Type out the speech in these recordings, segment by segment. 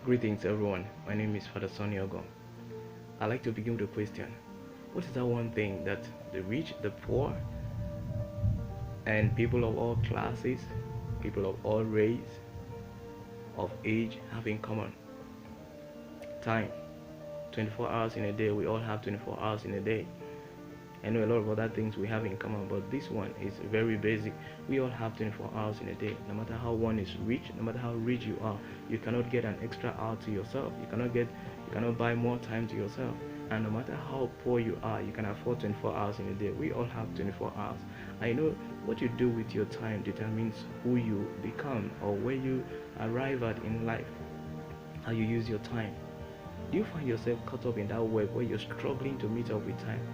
Greetings, everyone. My name is Father Sonny Ogo. I'd like to begin with a question. What is that one thing that the rich, the poor, and people of all classes, people of all race, of age have in common? Time. 24 hours in a day. We all have 24 hours in a day. I know a lot of other things we have in common, but this one is very basic. We all have 24 hours in a day. No matter how one is rich, no matter how rich you are, you cannot get an extra hour to yourself. You cannot buy more time to yourself. And no matter how poor you are, you can afford 24 hours in a day. We all have 24 hours. I know what you do with your time determines who you become or where you arrive at in life. How you use your time. Do you find yourself caught up in that web where you're struggling to meet up with time?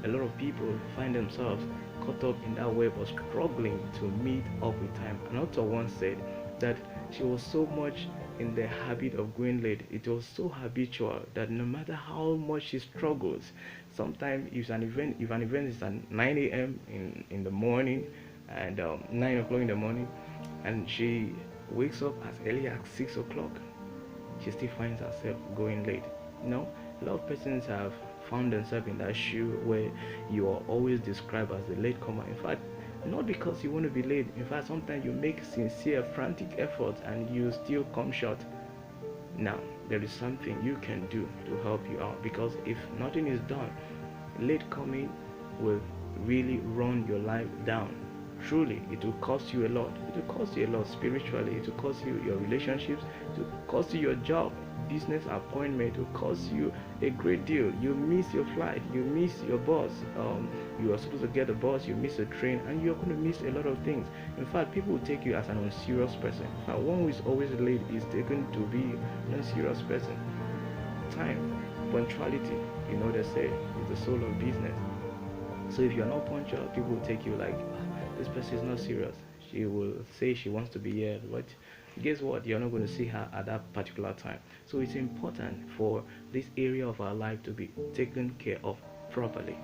A lot of people find themselves caught up in that web of struggling to meet up with time. An author once said that she was so much in the habit of going late. It was so habitual that no matter how much she struggles, sometimes if an event is at 9 a.m. in the morning and 9 o'clock in the morning, and she wakes up as early as 6 o'clock, she still finds herself going late. No, a lot of persons have found themselves in that shoe where you are always described as a late comer. In fact, not because you want to be late. In fact, sometimes you make sincere, frantic efforts and you still come short. Now, there is something you can do to help you out, because if nothing is done, late coming will really run your life down. Truly, it will cost you a lot. It will cost you a lot spiritually. It will cost you your relationships. It will cost you your job, business appointment. It will cost you a great deal. You miss your flight. You miss your bus. You are supposed to get a bus. You miss a train, and you're going to miss a lot of things. In fact, people will take you as an unserious person. In fact, one who is always late is taken to be an unserious person. Time, punctuality, they say, is the soul of business. So if you're not punctual, people will take you like, this person is not serious. She will say she wants to be here, but guess what? You're not going to see her at that particular time. So it's important for this area of our life to be taken care of properly.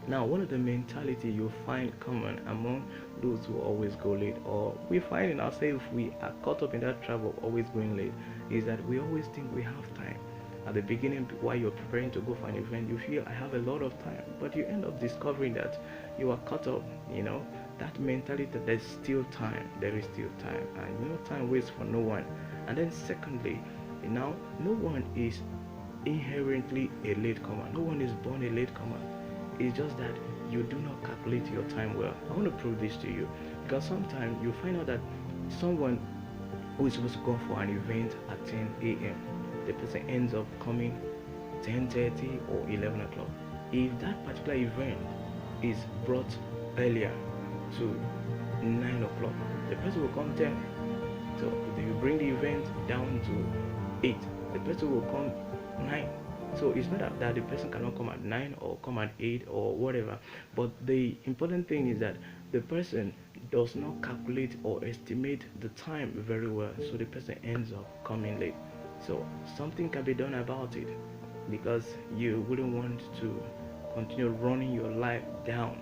Now, one of the mentality you find common among those who always go late, or we find in ourselves we are caught up in that trap of always going late, is that we always think we have time. At the beginning, while you're preparing to go for an event, you feel I have a lot of time, but you end up discovering that you are caught up. That mentality that there's still time, there is still time, and time waits for no one. And then secondly, no one is inherently a latecomer. No one is born a latecomer. It's just that you do not calculate your time well. I want to prove this to you, because sometimes you find out that someone who is supposed to go for an event at 10 a.m., the person ends up coming 10:30 or 11 o'clock. If that particular event is brought earlier to 9 o'clock, the person will come 10. So if you bring the event down to 8, the person will come 9. So it's not that the person cannot come at 9 or come at 8 or whatever, but the important thing is that the person does not calculate or estimate the time very well, so the person ends up coming late. So something can be done about it, because you wouldn't want to continue running your life down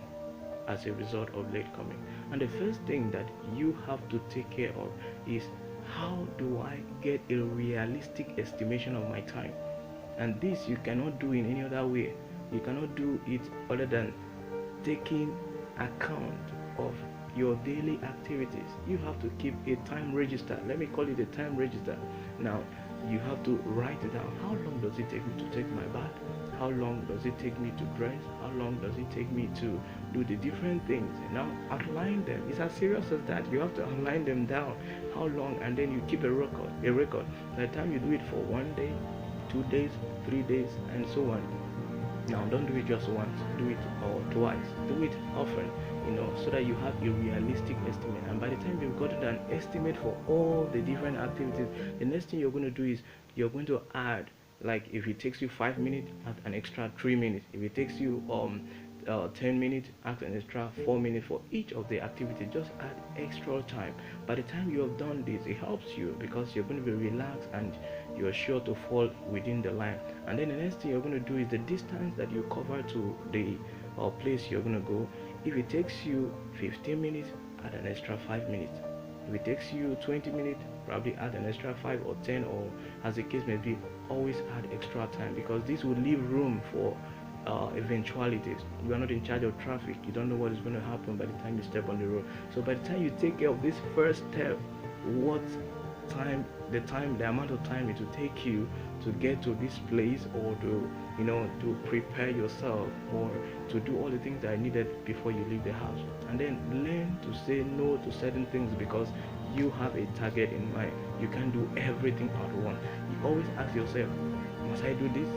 as a result of late coming. And the first thing that you have to take care of is, how do I get a realistic estimation of my time? And this you cannot do in any other way. You cannot do it other than taking account of your daily activities. You have to keep a time register. Let me call it a time register. Now, you have to write it down. How long does it take me to take my bath? How long does it take me to dress? How long does it take me to do the different things? Now, outline them. It's as serious as that. You have to outline them down. How long? And then you keep a record. By the time you do it for 1 day, 2 days, 3 days, and so on. Now, don't do it just once. Do it or twice. Do it often, so that you have a realistic estimate. And by the time you've gotten an estimate for all the different activities, the next thing you're going to do is you're going to add, like if it takes you 5 minutes, add an extra 3 minutes. If it takes you 10 minutes, add an extra 4 minutes for each of the activities. Just add extra time. By the time you have done this, it helps you because you're going to be relaxed and you're sure to fall within the line. And then the next thing you're going to do is the distance that you cover to the place you're going to go. If it takes you 15 minutes, add an extra 5 minutes. If it takes you 20 minutes, probably add an extra 5 or 10, or as the case may be, always add extra time, because this will leave room for eventualities. You are not in charge of traffic. You don't know what is going to happen by the time you step on the road. So by the time you take care of this first step, what the amount of time it will take you to get to this place, or to to prepare yourself, or to do all the things that are needed before you leave the house. And then learn to say no to certain things, because you have a target in mind. You can't do everything at once. You always ask yourself, must I do this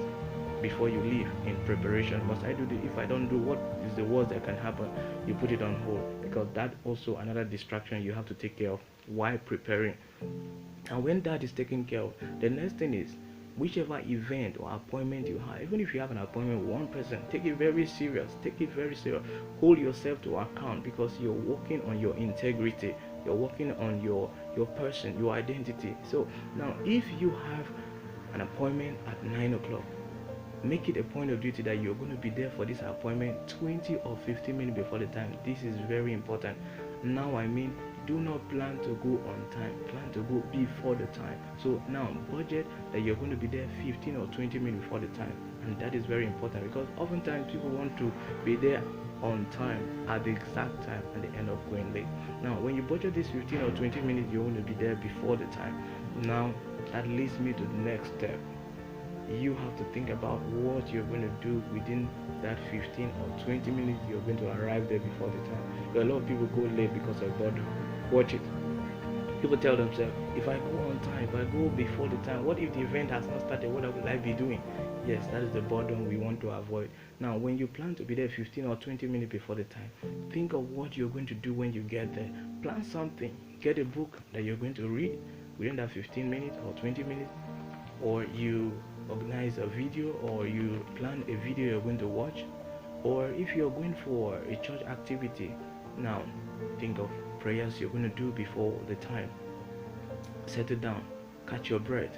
before you leave? In preparation, must I do this? If I don't do, what is the worst that can happen? You put it on hold, because that also another distraction you have to take care of while preparing. And when that is taken care of, the next thing is, whichever event or appointment you have, even if you have an appointment with one person, take it very serious. Take it very serious. Hold yourself to account, because you're working on your integrity. You're working on your person, your identity. So now, if you have an appointment at 9 o'clock, make it a point of duty that you're going to be there for this appointment 20 or 15 minutes before the time. This is very important. Now, I mean, do not plan to go on time, plan to go before the time. So now, budget that you're going to be there 15 or 20 minutes before the time. And that is very important, because oftentimes people want to be there on time at the exact time and they end up going late. Now, when you budget this 15 or 20 minutes, you're going to be there before the time. Now, that leads me to the next step. You have to think about what you're going to do within that 15 or 20 minutes you're going to arrive there before the time. But a lot of people go late because of boredom. Watch it. People tell themselves, if I go on time, if I go before the time, what if the event has not started? What will I be doing? Yes, that is the boredom we want to avoid. Now, when you plan to be there 15 or 20 minutes before the time, think of what you're going to do when you get there. Plan something. Get a book that you're going to read within that 15 minutes or 20 minutes, or you organize a video, or you plan a video you're going to watch, or if you're going for a church activity, now think of prayers you're going to do before the time. Settle down, catch your breath,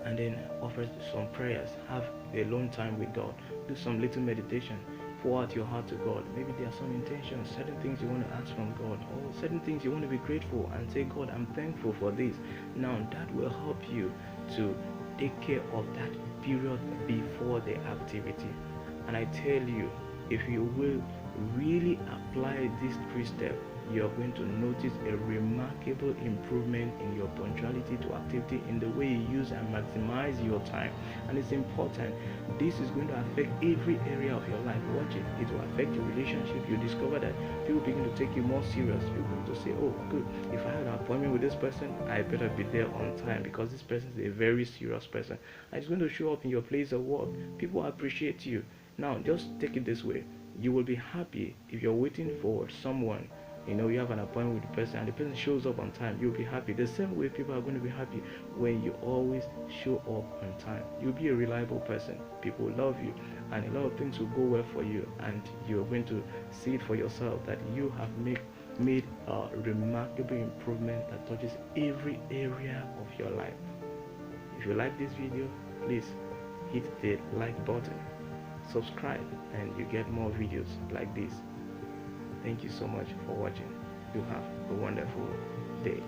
and then offer some prayers. Have a alone time with God. Do some little meditation. Pour out your heart to God. Maybe there are some intentions, certain things you want to ask from God, or certain things you want to be grateful and say, God, I'm thankful for this. Now that will help you to take care of that period before the activity. And I tell you, if you will really apply these 3 steps, you're going to notice a remarkable improvement in your punctuality to activity, in the way you use and maximize your time. And it's important. This is going to affect every area of your life. Watch it. It will affect your relationship. You discover that people begin to take you more serious. People begin to say, oh, good, if I have an appointment with this person, I better be there on time, because this person is a very serious person. And it's going to show up in your place of work. People appreciate you. Now, just take it this way. You will be happy if you're waiting for someone. You have an appointment with the person and the person shows up on time. You'll be happy. The same way people are going to be happy when you always show up on time. You'll be a reliable person. People will love you, and a lot of things will go well for you, and you're going to see it for yourself that you have made a remarkable improvement that touches every area of your life. If you like this video, please hit the like button, subscribe, and you get more videos like this. Thank you so much for watching. You have a wonderful day.